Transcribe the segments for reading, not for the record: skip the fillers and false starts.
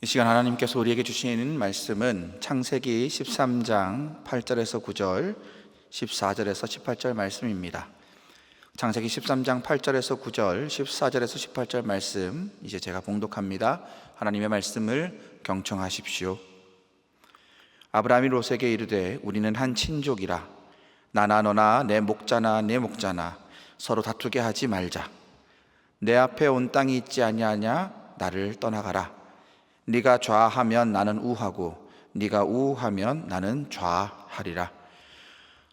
이 시간 하나님께서 우리에게 주시는 말씀은 창세기 13장 8절에서 9절, 14절에서 18절 말씀입니다. 창세기 13장 8절에서 9절, 14절에서 18절 말씀 이제 제가 봉독합니다. 하나님의 말씀을 경청하십시오. 아브라함이 롯에게 이르되 우리는 한 친족이라 나나 너나 내 목자나 내 목자나 서로 다투게 하지 말자. 내 앞에 온 땅이 있지 아니하냐? 나를 떠나가라. 네가 좌하면 나는 우하고 네가 우하면 나는 좌하리라.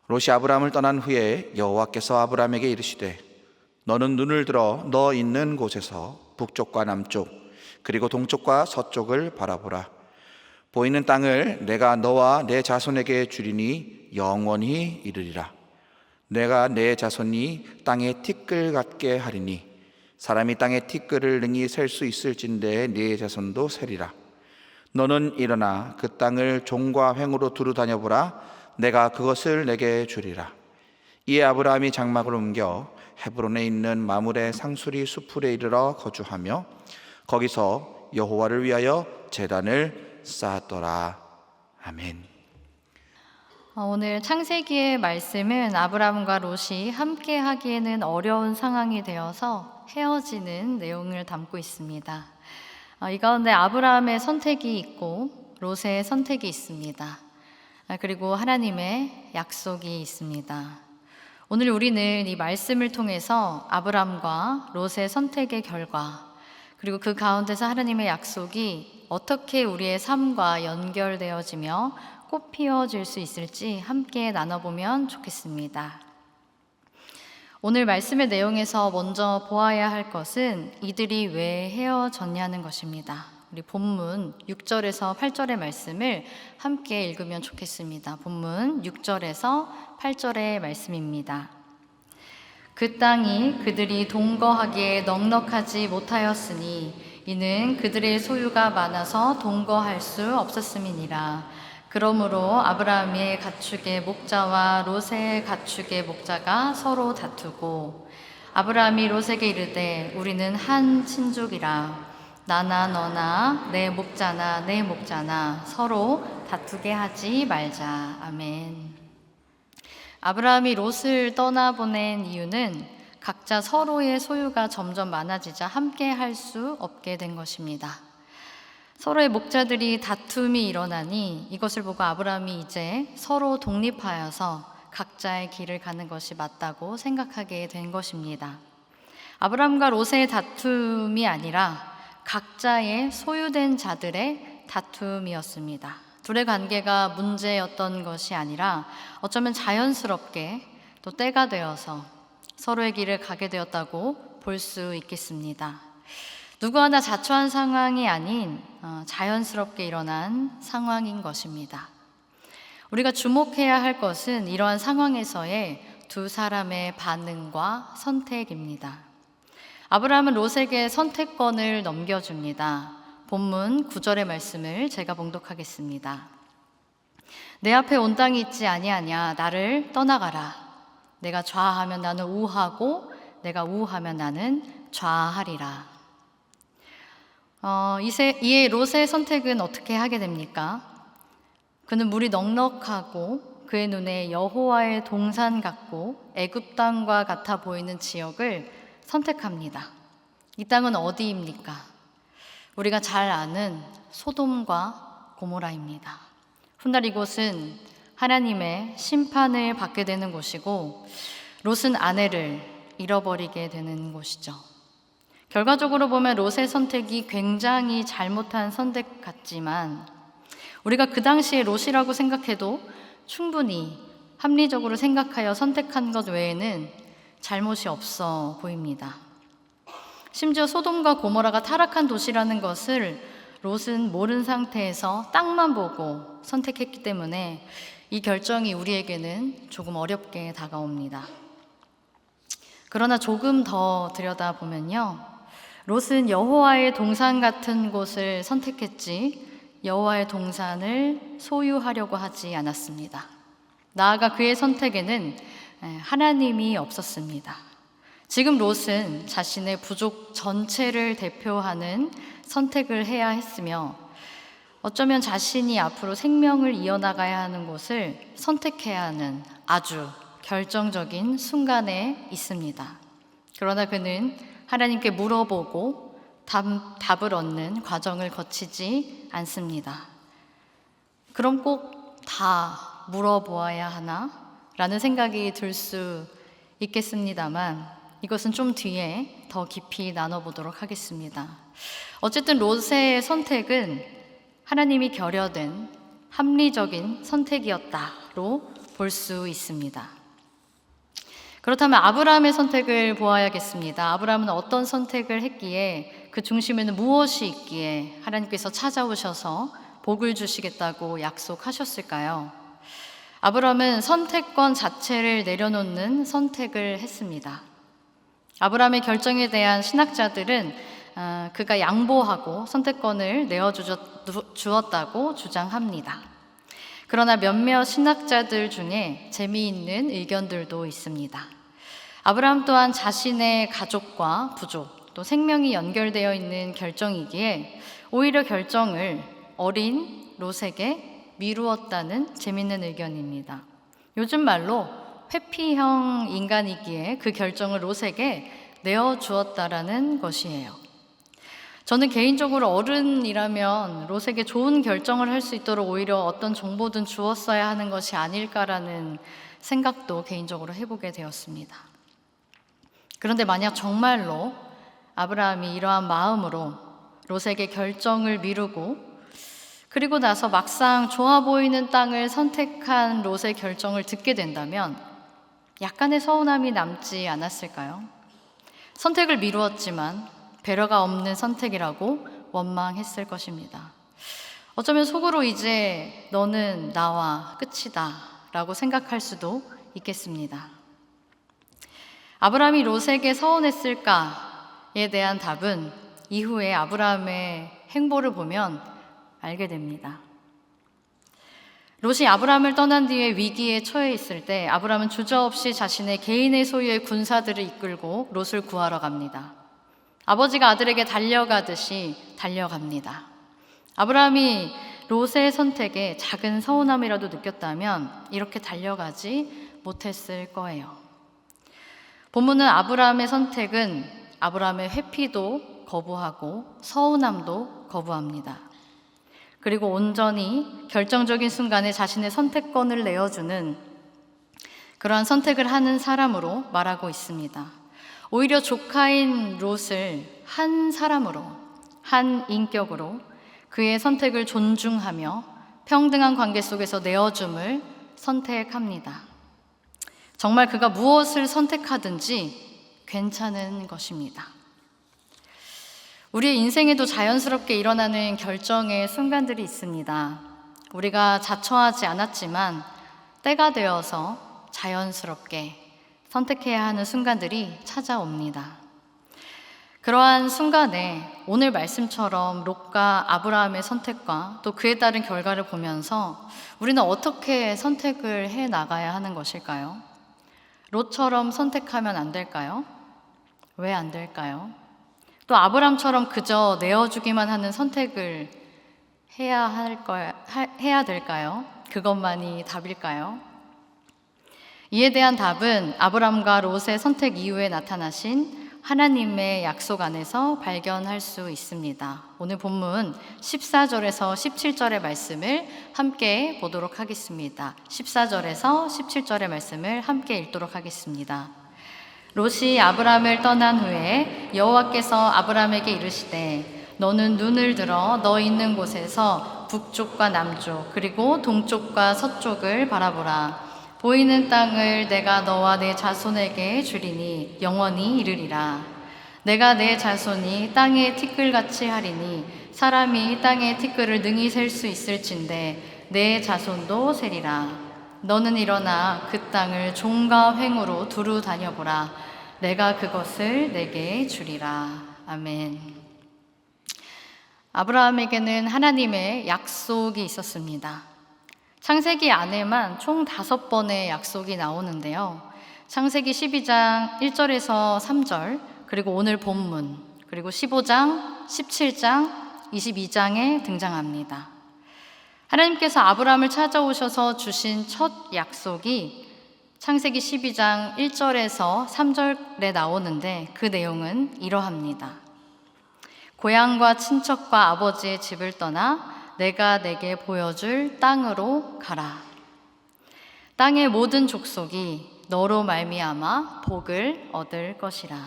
롯이 아브라함을 떠난 후에 여호와께서 아브라함에게 이르시되 너는 눈을 들어 너 있는 곳에서 북쪽과 남쪽 그리고 동쪽과 서쪽을 바라보라. 보이는 땅을 내가 너와 내 자손에게 주리니 영원히 이르리라. 내가 내 자손이 땅의 티끌 같게 하리니 사람이 땅의 티끌을 능히 셀 수 있을진데 네 자손도 세리라. 너는 일어나 그 땅을 종과 횡으로 두루 다녀보라. 내가 그것을 내게 주리라. 이에 아브라함이 장막을 옮겨 헤브론에 있는 마므레 상수리 수풀에 이르러 거주하며 거기서 여호와를 위하여 제단을 쌓았더라. 아멘. 오늘 창세기의 말씀은 아브라함과 롯이 함께 하기에는 어려운 상황이 되어서 헤어지는 내용을 담고 있습니다. 이 가운데 아브라함의 선택이 있고 롯의 선택이 있습니다. 그리고 하나님의 약속이 있습니다. 오늘 우리는 이 말씀을 통해서 아브라함과 롯의 선택의 결과 그리고 그 가운데서 하나님의 약속이 어떻게 우리의 삶과 연결되어지며 꽃 피어질 수 있을지 함께 나눠보면 좋겠습니다. 오늘 말씀의 내용에서 먼저 보아야 할 것은 이들이 왜 헤어졌냐는 것입니다. 우리 본문 6절에서 8절의 말씀을 함께 읽으면 좋겠습니다. 본문 6절에서 8절의 말씀입니다. 그 땅이 그들이 동거하기에 넉넉하지 못하였으니 이는 그들의 소유가 많아서 동거할 수 없었음이니라. 그러므로 아브라함의 가축의 목자와 롯의 가축의 목자가 서로 다투고 아브라함이 롯에게 이르되 우리는 한 친족이라 나나 너나 내 목자나 내 목자나 서로 다투게 하지 말자. 아멘. 아브라함이 롯을 떠나보낸 이유는 각자 서로의 소유가 점점 많아지자 함께 할 수 없게 된 것입니다. 서로의 목자들이 다툼이 일어나니 이것을 보고 아브라함이 이제 서로 독립하여서 각자의 길을 가는 것이 맞다고 생각하게 된 것입니다. 아브라함과 롯의 다툼이 아니라 각자의 소유된 자들의 다툼이었습니다. 둘의 관계가 문제였던 것이 아니라 어쩌면 자연스럽게 또 때가 되어서 서로의 길을 가게 되었다고 볼 수 있겠습니다. 누구 하나 자초한 상황이 아닌 자연스럽게 일어난 상황인 것입니다. 우리가 주목해야 할 것은 이러한 상황에서의 두 사람의 반응과 선택입니다. 아브라함은 롯에게 선택권을 넘겨줍니다. 본문 9절의 말씀을 제가 봉독하겠습니다. 내 앞에 온 땅이 있지 아니하냐? 나를 떠나가라. 내가 좌하면 나는 우하고 내가 우하면 나는 좌하리라. 이에 롯의 선택은 어떻게 하게 됩니까? 그는 물이 넉넉하고 그의 눈에 여호와의 동산 같고 애굽 땅과 같아 보이는 지역을 선택합니다. 이 땅은 어디입니까? 우리가 잘 아는 소돔과 고모라입니다. 훗날 이곳은 하나님의 심판을 받게 되는 곳이고 롯은 아내를 잃어버리게 되는 곳이죠. 결과적으로 보면 롯의 선택이 굉장히 잘못한 선택 같지만 우리가 그 당시에 롯이라고 생각해도 충분히 합리적으로 생각하여 선택한 것 외에는 잘못이 없어 보입니다. 심지어 소돔과 고모라가 타락한 도시라는 것을 롯은 모른 상태에서 땅만 보고 선택했기 때문에 이 결정이 우리에게는 조금 어렵게 다가옵니다. 그러나 조금 더 들여다보면요, 롯은 여호와의 동산 같은 곳을 선택했지 여호와의 동산을 소유하려고 하지 않았습니다. 나아가 그의 선택에는 하나님이 없었습니다. 지금 롯은 자신의 부족 전체를 대표하는 선택을 해야 했으며 어쩌면 자신이 앞으로 생명을 이어나가야 하는 곳을 선택해야 하는 아주 결정적인 순간에 있습니다. 그러나 그는 하나님께 물어보고 답을 얻는 과정을 거치지 않습니다. 그럼 꼭 다 물어보아야 하나? 라는 생각이 들 수 있겠습니다만 이것은 좀 뒤에 더 깊이 나눠보도록 하겠습니다. 어쨌든 롯의 선택은 하나님이 결여된 합리적인 선택이었다로 볼 수 있습니다. 그렇다면 아브라함의 선택을 보아야겠습니다. 아브라함은 어떤 선택을 했기에 그 중심에는 무엇이 있기에 하나님께서 찾아오셔서 복을 주시겠다고 약속하셨을까요? 아브라함은 선택권 자체를 내려놓는 선택을 했습니다. 아브라함의 결정에 대한 신학자들은 그가 양보하고 선택권을 내어주었다고 주장합니다. 그러나 몇몇 신학자들 중에 재미있는 의견들도 있습니다. 아브라함 또한 자신의 가족과 부족, 또 생명이 연결되어 있는 결정이기에 오히려 결정을 어린 롯에게 미루었다는 재미있는 의견입니다. 요즘 말로 회피형 인간이기에 그 결정을 롯에게 내어주었다라는 것이에요. 저는 개인적으로 어른이라면 롯에게 좋은 결정을 할 수 있도록 오히려 어떤 정보든 주었어야 하는 것이 아닐까라는 생각도 개인적으로 해보게 되었습니다. 그런데 만약 정말로 아브라함이 이러한 마음으로 롯에게 결정을 미루고 그리고 나서 막상 좋아 보이는 땅을 선택한 롯의 결정을 듣게 된다면 약간의 서운함이 남지 않았을까요? 선택을 미루었지만 배려가 없는 선택이라고 원망했을 것입니다. 어쩌면 속으로 이제 너는 나와 끝이다 라고 생각할 수도 있겠습니다. 아브라함이 롯에게 서운했을까에 대한 답은 이후에 아브라함의 행보를 보면 알게 됩니다. 롯이 아브라함을 떠난 뒤에 위기에 처해 있을 때 아브라함은 주저없이 자신의 개인의 소유의 군사들을 이끌고 롯을 구하러 갑니다. 아버지가 아들에게 달려가듯이 달려갑니다. 아브라함이 롯의 선택에 작은 서운함이라도 느꼈다면 이렇게 달려가지 못했을 거예요. 본문은 아브라함의 선택은 아브라함의 회피도 거부하고 서운함도 거부합니다. 그리고 온전히 결정적인 순간에 자신의 선택권을 내어주는 그러한 선택을 하는 사람으로 말하고 있습니다. 오히려 조카인 롯을 한 사람으로, 한 인격으로 그의 선택을 존중하며 평등한 관계 속에서 내어줌을 선택합니다. 정말 그가 무엇을 선택하든지 괜찮은 것입니다. 우리의 인생에도 자연스럽게 일어나는 결정의 순간들이 있습니다. 우리가 자처하지 않았지만 때가 되어서 자연스럽게 선택해야 하는 순간들이 찾아옵니다. 그러한 순간에 오늘 말씀처럼 롯과 아브라함의 선택과 또 그에 따른 결과를 보면서 우리는 어떻게 선택을 해 나가야 하는 것일까요? 롯처럼 선택하면 안 될까요? 왜 안 될까요? 또 아브라함처럼 그저 내어주기만 하는 선택을 해야 될까요? 그것만이 답일까요? 이에 대한 답은 아브라함과 롯의 선택 이후에 나타나신 하나님의 약속 안에서 발견할 수 있습니다. 오늘 본문 14절에서 17절의 말씀을 함께 보도록 하겠습니다. 14절에서 17절의 말씀을 함께 읽도록 하겠습니다. 롯이 아브라함을 떠난 후에 여호와께서 아브라함에게 이르시되 너는 눈을 들어 너 있는 곳에서 북쪽과 남쪽 그리고 동쪽과 서쪽을 바라보라. 보이는 땅을 내가 너와 내 자손에게 주리니 영원히 이르리라. 내가 내 자손이 땅의 티끌같이 하리니 사람이 땅의 티끌을 능히 셀 수 있을진데 내 자손도 세리라. 너는 일어나 그 땅을 종과 횡으로 두루 다녀보라. 내가 그것을 내게 주리라. 아멘. 아브라함에게는 하나님의 약속이 있었습니다. 창세기 안에만 총 5번의 약속이 나오는데요. 창세기 12장 1절에서 3절, 그리고 오늘 본문, 그리고 15장, 17장, 22장에 등장합니다. 하나님께서 아브라함을 찾아오셔서 주신 첫 약속이 창세기 12장 1절에서 3절에 나오는데 그 내용은 이러합니다. 고향과 친척과 아버지의 집을 떠나 내가 내게 보여줄 땅으로 가라. 땅의 모든 족속이 너로 말미암아 복을 얻을 것이라.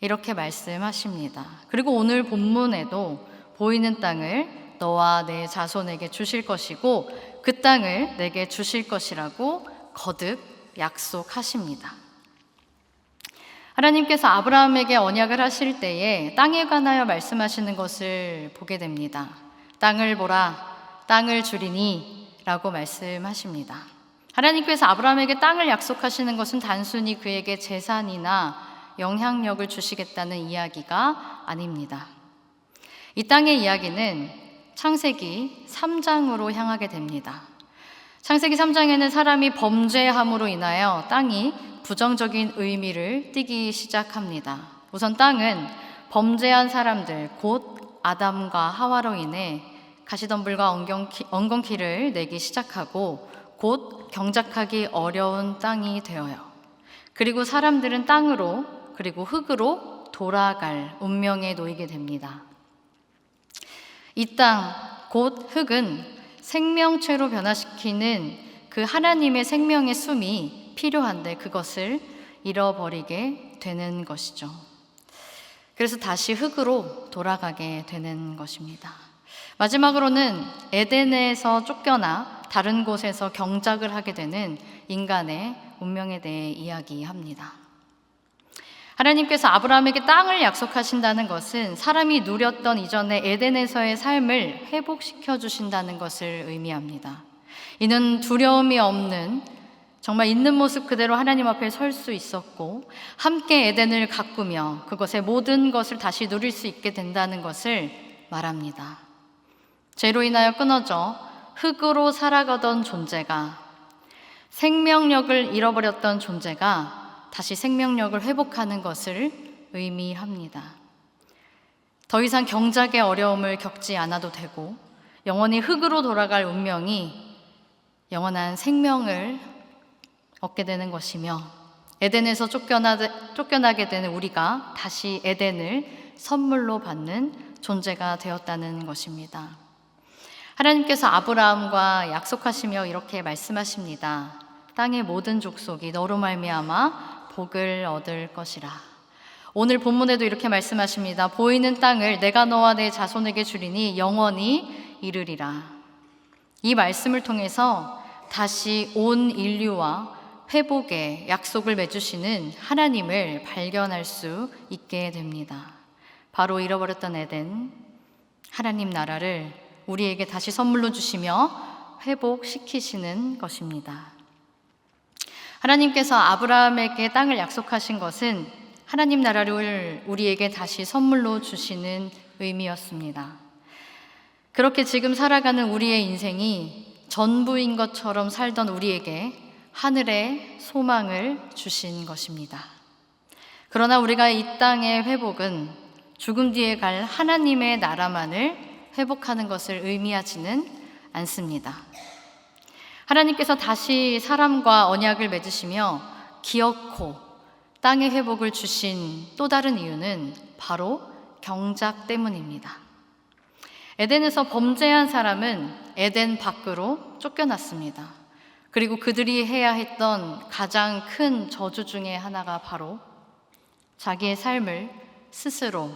이렇게 말씀하십니다. 그리고 오늘 본문에도 보이는 땅을 너와 내 자손에게 주실 것이고 그 땅을 내게 주실 것이라고 거듭 약속하십니다. 하나님께서 아브라함에게 언약을 하실 때에 땅에 관하여 말씀하시는 것을 보게 됩니다. 땅을 보라, 땅을 주리니 라고 말씀하십니다. 하나님께서 아브라함에게 땅을 약속하시는 것은 단순히 그에게 재산이나 영향력을 주시겠다는 이야기가 아닙니다. 이 땅의 이야기는 창세기 3장으로 향하게 됩니다. 창세기 3장에는 사람이 범죄함으로 인하여 땅이 부정적인 의미를 띠기 시작합니다. 우선 땅은 범죄한 사람들, 곧 아담과 하와로 인해 가시덤불과 엉겅퀴를 내기 시작하고 곧 경작하기 어려운 땅이 되어요. 그리고 사람들은 땅으로 그리고 흙으로 돌아갈 운명에 놓이게 됩니다. 이 땅, 곧 흙은 생명체로 변화시키는 그 하나님의 생명의 숨이 필요한데 그것을 잃어버리게 되는 것이죠. 그래서 다시 흙으로 돌아가게 되는 것입니다. 마지막으로는 에덴에서 쫓겨나 다른 곳에서 경작을 하게 되는 인간의 운명에 대해 이야기합니다. 하나님께서 아브라함에게 땅을 약속하신다는 것은 사람이 누렸던 이전의 에덴에서의 삶을 회복시켜 주신다는 것을 의미합니다. 이는 두려움이 없는 정말 있는 모습 그대로 하나님 앞에 설 수 있었고 함께 에덴을 가꾸며 그것의 모든 것을 다시 누릴 수 있게 된다는 것을 말합니다. 죄로 인하여 끊어져 흙으로 살아가던 존재가 생명력을 잃어버렸던 존재가 다시 생명력을 회복하는 것을 의미합니다. 더 이상 경작의 어려움을 겪지 않아도 되고 영원히 흙으로 돌아갈 운명이 영원한 생명을 얻게 되는 것이며 에덴에서 쫓겨나게 되는 우리가 다시 에덴을 선물로 받는 존재가 되었다는 것입니다. 하나님께서 아브라함과 약속하시며 이렇게 말씀하십니다. 땅의 모든 족속이 너로 말미암아 복을 얻을 것이라. 오늘 본문에도 이렇게 말씀하십니다. 보이는 땅을 내가 너와 내 자손에게 주리니 영원히 이르리라. 이 말씀을 통해서 다시 온 인류와 회복의 약속을 맺으시는 하나님을 발견할 수 있게 됩니다. 바로 잃어버렸던 에덴, 하나님 나라를 우리에게 다시 선물로 주시며 회복시키시는 것입니다. 하나님께서 아브라함에게 땅을 약속하신 것은 하나님 나라를 우리에게 다시 선물로 주시는 의미였습니다. 그렇게 지금 살아가는 우리의 인생이 전부인 것처럼 살던 우리에게 하늘의 소망을 주신 것입니다. 그러나 우리가 이 땅의 회복은 죽음 뒤에 갈 하나님의 나라만을 회복하는 것을 의미하지는 않습니다. 하나님께서 다시 사람과 언약을 맺으시며 기어코 땅의 회복을 주신 또 다른 이유는 바로 경작 때문입니다. 에덴에서 범죄한 사람은 에덴 밖으로 쫓겨났습니다. 그리고 그들이 해야 했던 가장 큰 저주 중에 하나가 바로 자기의 삶을 스스로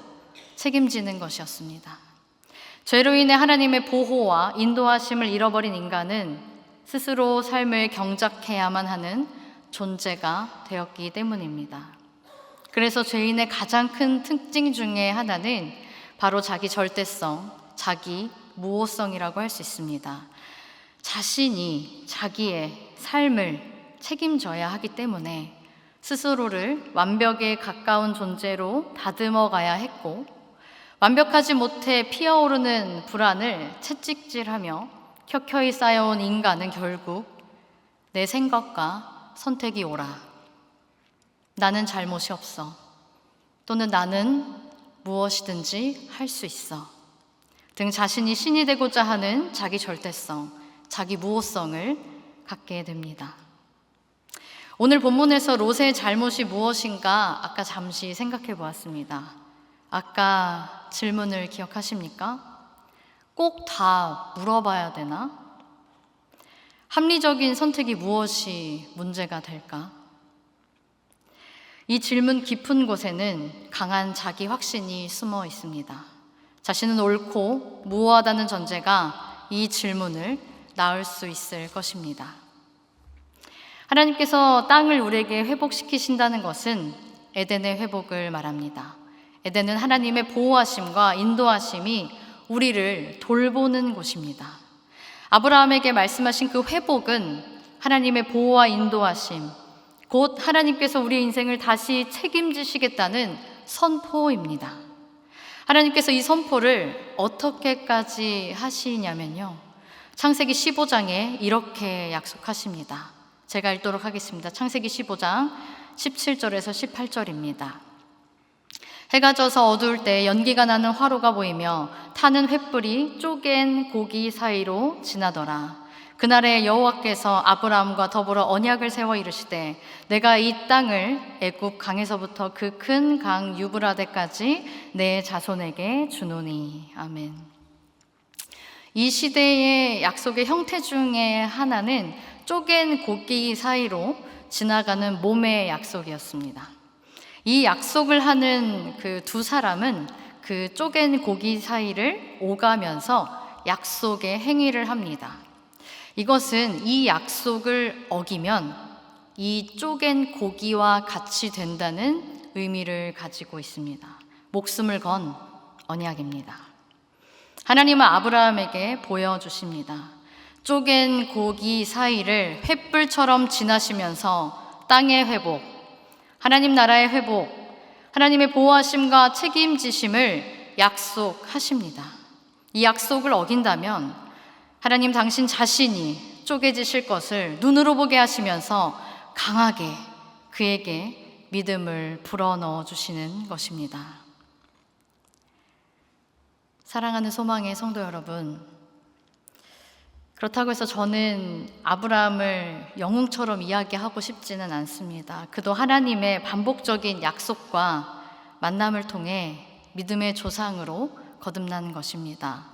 책임지는 것이었습니다. 죄로 인해 하나님의 보호와 인도하심을 잃어버린 인간은 스스로 삶을 경작해야만 하는 존재가 되었기 때문입니다. 그래서 죄인의 가장 큰 특징 중에 하나는 바로 자기 절대성, 자기 무호성이라고 할 수 있습니다. 자신이 자기의 삶을 책임져야 하기 때문에 스스로를 완벽에 가까운 존재로 다듬어 가야 했고 완벽하지 못해 피어오르는 불안을 채찍질하며 켜켜이 쌓여온 인간은 결국 내 생각과 선택이 옳아. 나는 잘못이 없어. 또는 나는 무엇이든지 할 수 있어. 등 자신이 신이 되고자 하는 자기 절대성, 자기 무호성을 갖게 됩니다. 오늘 본문에서 롯의 잘못이 무엇인가 아까 잠시 생각해 보았습니다. 아까 질문을 기억하십니까? 꼭 다 물어봐야 되나? 합리적인 선택이 무엇이 문제가 될까? 이 질문 깊은 곳에는 강한 자기 확신이 숨어 있습니다. 자신은 옳고 무호하다는 전제가 이 질문을 낳을 수 있을 것입니다. 하나님께서 땅을 우리에게 회복시키신다는 것은 에덴의 회복을 말합니다. 에덴은 하나님의 보호하심과 인도하심이 우리를 돌보는 곳입니다. 아브라함에게 말씀하신 그 회복은 하나님의 보호와 인도하심, 곧 하나님께서 우리의 인생을 다시 책임지시겠다는 선포입니다. 하나님께서 이 선포를 어떻게까지 하시냐면요, 창세기 15장에 이렇게 약속하십니다. 제가 읽도록 하겠습니다. 창세기 15장 17절에서 18절입니다. 해가 져서 어두울 때 연기가 나는 화로가 보이며 타는 횃불이 쪼갠 고기 사이로 지나더라. 그날에 여호와께서 아브라함과 더불어 언약을 세워 이르시되 내가 이 땅을 애굽 강에서부터 그 큰 강 유브라데까지 내 자손에게 주노니. 아멘. 이 시대의 약속의 형태 중에 하나는 쪼갠 고기 사이로 지나가는 몸의 약속이었습니다. 이 약속을 하는 그 두 사람은 그 쪼갠 고기 사이를 오가면서 약속의 행위를 합니다. 이것은 이 약속을 어기면 이 쪼갠 고기와 같이 된다는 의미를 가지고 있습니다. 목숨을 건 언약입니다. 하나님은 아브라함에게 보여주십니다. 쪼갠 고기 사이를 횃불처럼 지나시면서 땅의 회복, 하나님 나라의 회복, 하나님의 보호하심과 책임지심을 약속하십니다. 이 약속을 어긴다면 하나님 당신 자신이 쪼개지실 것을 눈으로 보게 하시면서 강하게 그에게 믿음을 불어넣어 주시는 것입니다. 사랑하는 소망의 성도 여러분, 그렇다고 해서 저는 아브라함을 영웅처럼 이야기하고 싶지는 않습니다. 그도 하나님의 반복적인 약속과 만남을 통해 믿음의 조상으로 거듭난 것입니다.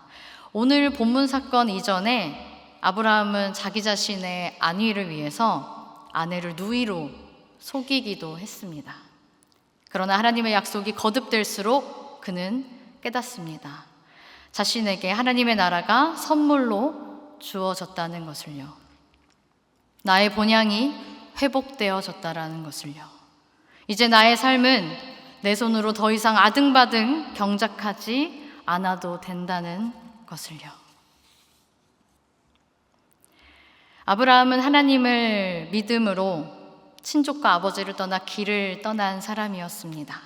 오늘 본문 사건 이전에 아브라함은 자기 자신의 안위를 위해서 아내를 누이로 속이기도 했습니다. 그러나 하나님의 약속이 거듭될수록 그는 깨닫습니다. 자신에게 하나님의 나라가 선물로 주어졌다는 것을요. 나의 본향이 회복되어졌다라는 것을요. 이제 나의 삶은 내 손으로 더 이상 아등바등 경작하지 않아도 된다는 것을요. 아브라함은 하나님을 믿음으로 친족과 아버지를 떠나 길을 떠난 사람이었습니다.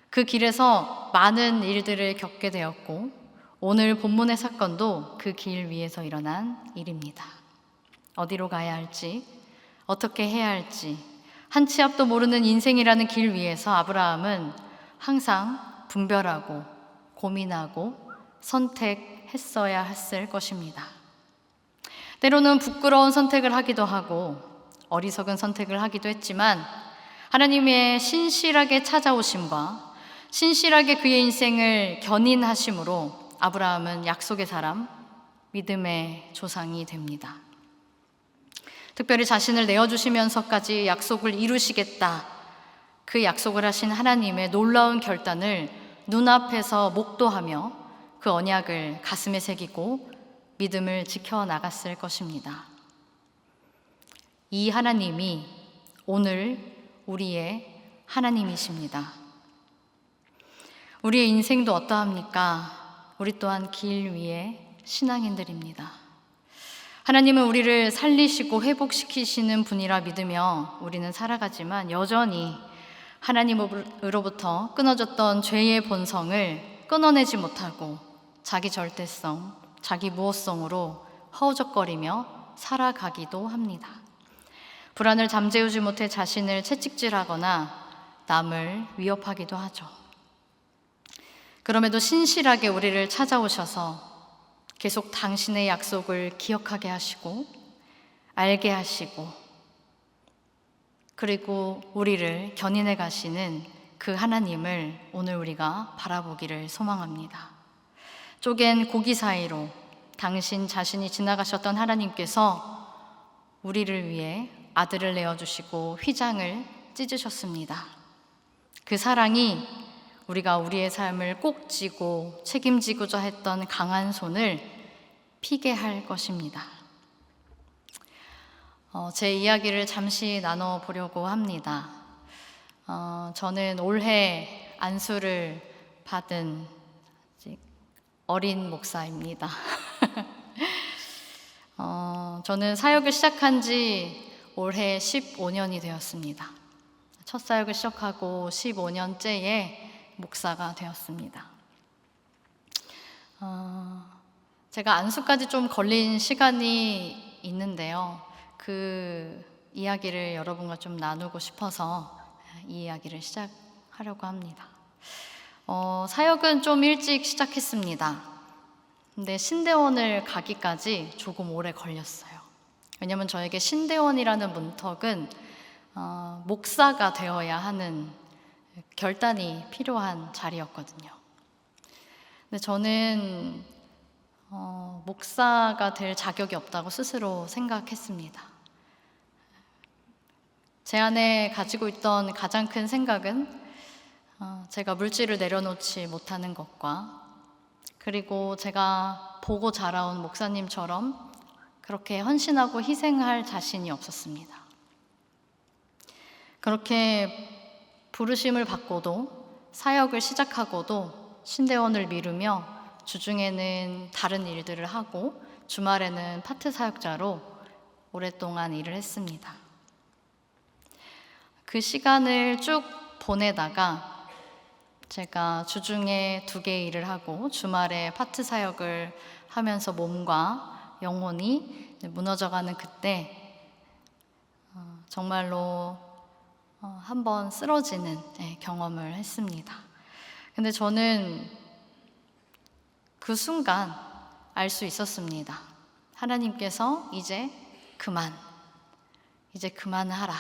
그 길에서 많은 일들을 겪게 되었고 오늘 본문의 사건도 그 길 위에서 일어난 일입니다. 어디로 가야 할지, 어떻게 해야 할지 한 치 앞도 모르는 인생이라는 길 위에서 아브라함은 항상 분별하고 고민하고 선택했어야 했을 것입니다. 때로는 부끄러운 선택을 하기도 하고 어리석은 선택을 하기도 했지만 하나님의 신실하게 찾아오심과 신실하게 그의 인생을 견인하심으로 아브라함은 약속의 사람, 믿음의 조상이 됩니다. 특별히 자신을 내어주시면서까지 약속을 이루시겠다, 그 약속을 하신 하나님의 놀라운 결단을 눈앞에서 목도하며 그 언약을 가슴에 새기고 믿음을 지켜나갔을 것입니다. 이 하나님이 오늘 우리의 하나님이십니다. 우리의 인생도 어떠합니까? 우리 또한 길 위에 신앙인들입니다. 하나님은 우리를 살리시고 회복시키시는 분이라 믿으며 우리는 살아가지만 여전히 하나님으로부터 끊어졌던 죄의 본성을 끊어내지 못하고 자기 절대성, 자기 무호성으로 허우적거리며 살아가기도 합니다. 불안을 잠재우지 못해 자신을 채찍질하거나 남을 위협하기도 하죠. 그럼에도 신실하게 우리를 찾아오셔서 계속 당신의 약속을 기억하게 하시고 알게 하시고 그리고 우리를 견인해 가시는 그 하나님을 오늘 우리가 바라보기를 소망합니다. 쪼갠 고기 사이로 당신 자신이 지나가셨던 하나님께서 우리를 위해 아들을 내어주시고 휘장을 찢으셨습니다. 그 사랑이 우리가 우리의 삶을 꼭 쥐고 책임지고자 했던 강한 손을 피게 할 것입니다. 제 이야기를 잠시 나눠보려고 합니다. 저는 올해 안수를 받은 어린 목사입니다. 저는 사역을 시작한 지 올해 15년이 되었습니다. 첫 사역을 시작하고 15년째에 목사가 되었습니다. 제가 안수까지 좀 걸린 시간이 있는데요. 그 이야기를 여러분과 좀 나누고 싶어서 이 이야기를 시작하려고 합니다. 사역은 좀 일찍 시작했습니다. 근데 신대원을 가기까지 조금 오래 걸렸어요. 왜냐면 저에게 신대원이라는 문턱은 목사가 되어야 하는 결단이 필요한 자리였거든요. 근데 저는 목사가 될 자격이 없다고 스스로 생각했습니다. 제 안에 가지고 있던 가장 큰 생각은 제가 물질을 내려놓지 못하는 것과 그리고 제가 보고 자라온 목사님처럼 그렇게 헌신하고 희생할 자신이 없었습니다. 그렇게 부르심을 받고도 사역을 시작하고도 신대원을 미루며 주중에는 다른 일들을 하고 주말에는 파트 사역자로 오랫동안 일을 했습니다. 그 시간을 쭉 보내다가 제가 주중에 2개 일을 하고 주말에 파트 사역을 하면서 몸과 영혼이 무너져가는 그때 정말로 한번 쓰러지는 경험을 했습니다. 근데 저는 그 순간 알 수 있었습니다. 하나님께서 이제 그만하라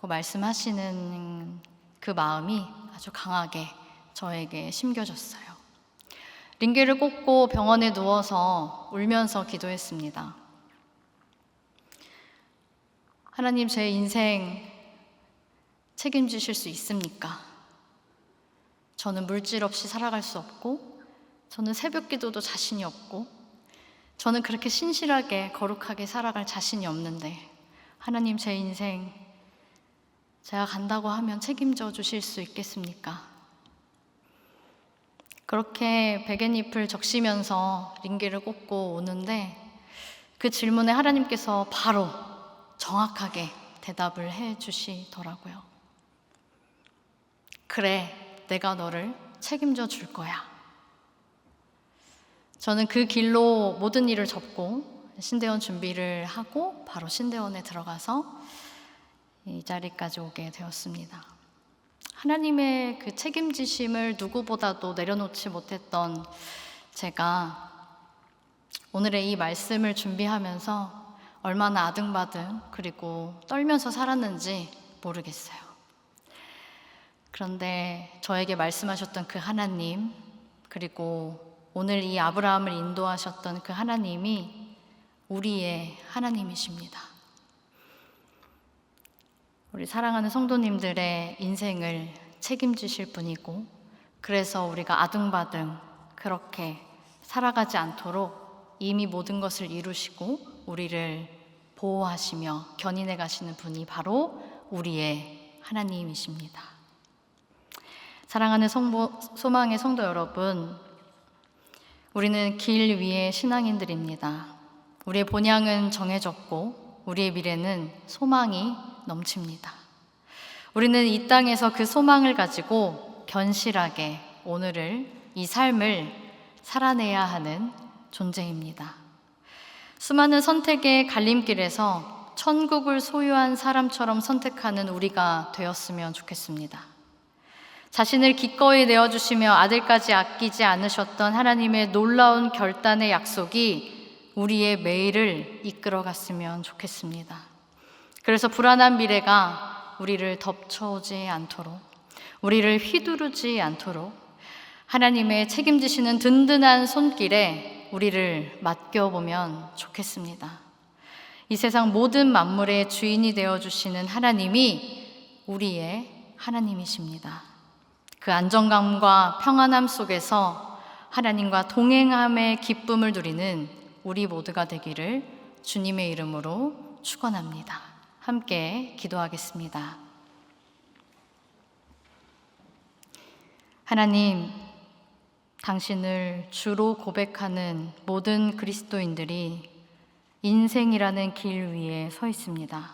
고 말씀하시는 그 마음이 아주 강하게 저에게 심겨졌어요. 링겔을 꽂고 병원에 누워서 울면서 기도했습니다. 하나님, 제 인생 책임지실 수 있습니까? 저는 물질 없이 살아갈 수 없고 저는 새벽 기도도 자신이 없고 저는 그렇게 신실하게 거룩하게 살아갈 자신이 없는데 하나님, 제 인생 제가 간다고 하면 책임져 주실 수 있겠습니까? 그렇게 베갯잎을 적시면서 링겔을 꽂고 오는데 그 질문에 하나님께서 바로 정확하게 대답을 해 주시더라고요. 그래, 내가 너를 책임져 줄 거야. 저는 그 길로 모든 일을 접고 신대원 준비를 하고 바로 신대원에 들어가서 이 자리까지 오게 되었습니다. 하나님의 그 책임지심을 누구보다도 내려놓지 못했던 제가 오늘의 이 말씀을 준비하면서 얼마나 아등바등 그리고 떨면서 살았는지 모르겠어요. 그런데 저에게 말씀하셨던 그 하나님, 그리고 오늘 이 아브라함을 인도하셨던 그 하나님이 우리의 하나님이십니다. 우리 사랑하는 성도님들의 인생을 책임지실 분이고, 그래서 우리가 아등바등 그렇게 살아가지 않도록 이미 모든 것을 이루시고 우리를 보호하시며 견인해 가시는 분이 바로 우리의 하나님이십니다. 사랑하는 소망의 성도 여러분, 우리는 길 위의 신앙인들입니다. 우리의 본향은 정해졌고 우리의 미래는 소망이 넘칩니다. 우리는 이 땅에서 그 소망을 가지고 견실하게 오늘을, 이 삶을 살아내야 하는 존재입니다. 수많은 선택의 갈림길에서 천국을 소유한 사람처럼 선택하는 우리가 되었으면 좋겠습니다. 자신을 기꺼이 내어주시며 아들까지 아끼지 않으셨던 하나님의 놀라운 결단의 약속이 우리의 매일을 이끌어갔으면 좋겠습니다. 그래서 불안한 미래가 우리를 덮쳐오지 않도록, 우리를 휘두르지 않도록 하나님의 책임지시는 든든한 손길에 우리를 맡겨보면 좋겠습니다. 이 세상 모든 만물의 주인이 되어주시는 하나님이 우리의 하나님이십니다. 그 안정감과 평안함 속에서 하나님과 동행함의 기쁨을 누리는 우리 모두가 되기를 주님의 이름으로 축원합니다. 함께 기도하겠습니다. 하나님, 당신을 주로 고백하는 모든 그리스도인들이 인생이라는 길 위에 서 있습니다.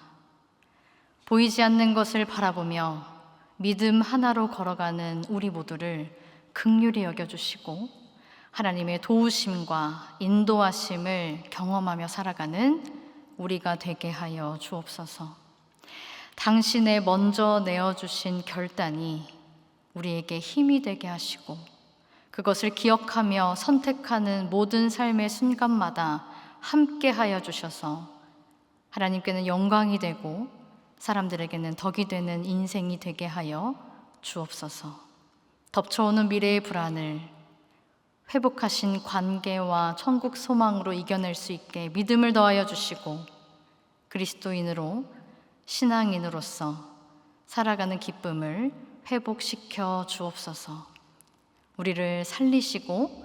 보이지 않는 것을 바라보며 믿음 하나로 걸어가는 우리 모두를 긍휼히 여겨주시고 하나님의 도우심과 인도하심을 경험하며 살아가는 우리가 되게 하여 주옵소서. 당신의 먼저 내어주신 결단이 우리에게 힘이 되게 하시고 그것을 기억하며 선택하는 모든 삶의 순간마다 함께 하여 주셔서 하나님께는 영광이 되고 사람들에게는 덕이 되는 인생이 되게 하여 주옵소서. 덮쳐오는 미래의 불안을 회복하신 관계와 천국 소망으로 이겨낼 수 있게 믿음을 더하여 주시고 그리스도인으로 신앙인으로서 살아가는 기쁨을 회복시켜 주옵소서. 우리를 살리시고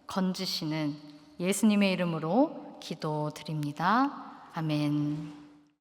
건지시는 예수님의 이름으로 기도드립니다. 아멘.